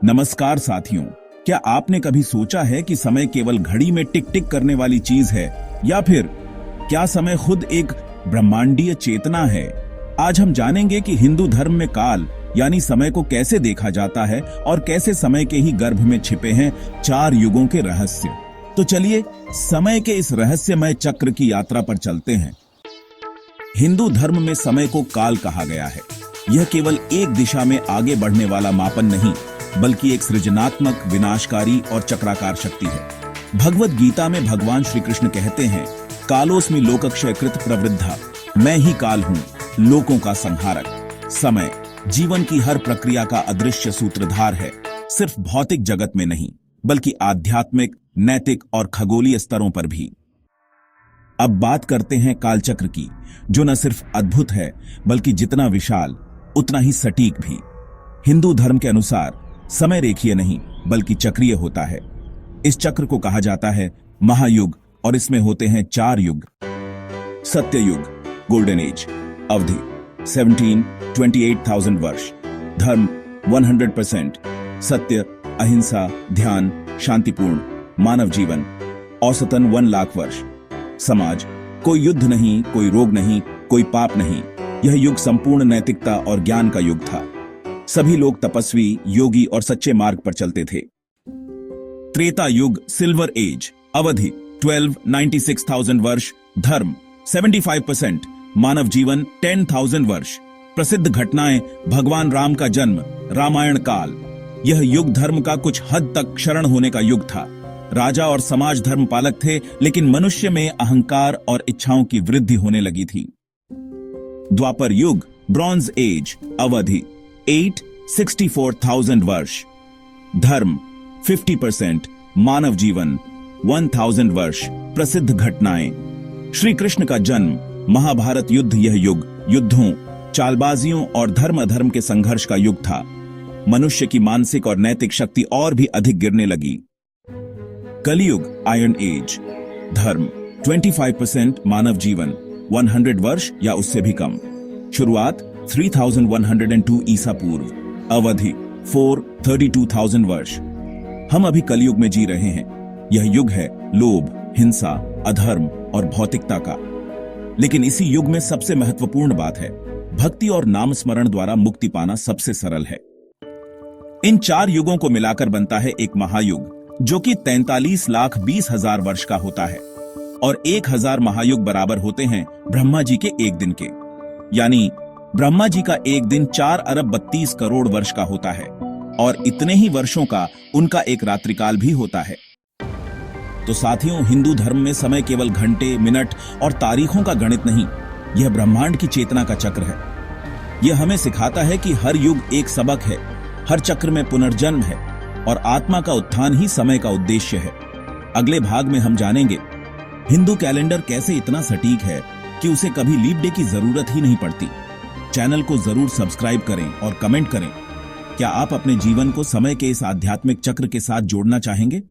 नमस्कार साथियों, क्या आपने कभी सोचा है कि समय केवल घड़ी में टिक टिक करने वाली चीज है या फिर क्या समय खुद एक ब्रह्मांडीय चेतना है? आज हम जानेंगे कि हिंदू धर्म में काल यानी समय को कैसे देखा जाता है और कैसे समय के ही गर्भ में छिपे हैं 4 युगों के रहस्य। तो चलिए समय के इस रहस्यमय चक्र की यात्रा पर चलते हैं। हिंदू धर्म में समय को काल कहा गया है। यह केवल एक दिशा में आगे बढ़ने वाला मापन नहीं, बल्कि एक सृजनात्मक, विनाशकारी और चक्राकार शक्ति है। भगवत गीता में भगवान श्री कृष्ण कहते हैं, कालोस्मि लोकक्षय कृत प्रवृद्धा, मैं ही काल हूं, लोकों का संहारक। समय जीवन की हर प्रक्रिया का अदृश्य सूत्रधार है, सिर्फ भौतिक जगत में नहीं, बल्कि आध्यात्मिक, नैतिक और खगोलीय स्तरों पर भी। अब बात करते हैं कालचक्र की, जो न सिर्फ अद्भुत है, बल्कि जितना विशाल उतना ही सटीक भी। हिंदू धर्म के अनुसार समय रेखीय नहीं, बल्कि चक्रीय होता है। इस चक्र को कहा जाता है महायुग और इसमें होते हैं 4 युग। सत्ययुग, गोल्डन एज, अवधि 17-28,000 वर्ष। धर्म 100%, सत्य, अहिंसा, ध्यान, शांतिपूर्ण मानव जीवन, औसतन 1 लाख वर्ष। समाज, कोई युद्ध नहीं, कोई रोग नहीं, कोई पाप नहीं। यह युग संपूर्ण नैतिकता और ज्ञान का युग था। सभी लोग तपस्वी, योगी और सच्चे मार्ग पर चलते थे। त्रेता युग, सिल्वर एज, अवधि 12-96,000 वर्ष। धर्म 75%, मानव जीवन 10,000 वर्ष। प्रसिद्ध घटनाएं, भगवान राम का जन्म, रामायण काल। यह युग धर्म का कुछ हद तक शरण होने का युग था। राजा और समाज धर्म पालक थे, लेकिन मनुष्य में अहंकार और इच्छाओं की वृद्धि होने लगी थी। द्वापर युग, ब्रॉन्ज एज, अवधि 8-64,000 वर्ष। धर्म 50%, मानव जीवन 1,000 वर्ष। प्रसिद्ध घटनाएं, श्री कृष्ण का जन्म, महाभारत युद्ध। यह युग युद्धों, चालबाजियों और धर्म अधर्म के संघर्ष का युग था। मनुष्य की मानसिक और नैतिक शक्ति और भी अधिक गिरने लगी। कलियुग, आयरन एज। धर्म 25%, मानव जीवन 100 वर्ष या उससे भी कम। शुरुआत 3102 ईसा पूर्व, अवधि 432,000 वर्ष। हम अभी कलयुग में जी रहे हैं। यह युग है लोभ, हिंसा, अधर्म और भौतिकता का। लेकिन इसी युग में सबसे महत्वपूर्ण बात है, भक्ति और नाम स्मरण द्वारा मुक्ति पाना सबसे सरल है। इन 4 युगों को मिलाकर बनता है एक महायुग, जो कि 43,20,000 वर्ष का होता है। और 1,000 महायुग बराबर होते हैं ब्रह्मा जी के एक दिन के। यानी ब्रह्मा जी का एक दिन 4 अरब 32 करोड़ वर्ष का होता है, और इतने ही वर्षों का उनका एक रात्रिकाल भी होता है। तो साथियों, हिंदू धर्म में समय केवल घंटे, मिनट और तारीखों का गणित नहीं, यह ब्रह्मांड की चेतना का चक्र है। यह हमें सिखाता है कि हर युग एक सबक है, हर चक्र में पुनर्जन्म है, और आत्मा का उत्थान ही समय का उद्देश्य है। अगले भाग में हम जानेंगे हिंदू कैलेंडर कैसे इतना सटीक है कि उसे कभी लीप डे की जरूरत ही नहीं पड़ती। चैनल को जरूर सब्सक्राइब करें और कमेंट करें। क्या आप अपने जीवन को समय के इस आध्यात्मिक चक्र के साथ जोड़ना चाहेंगे?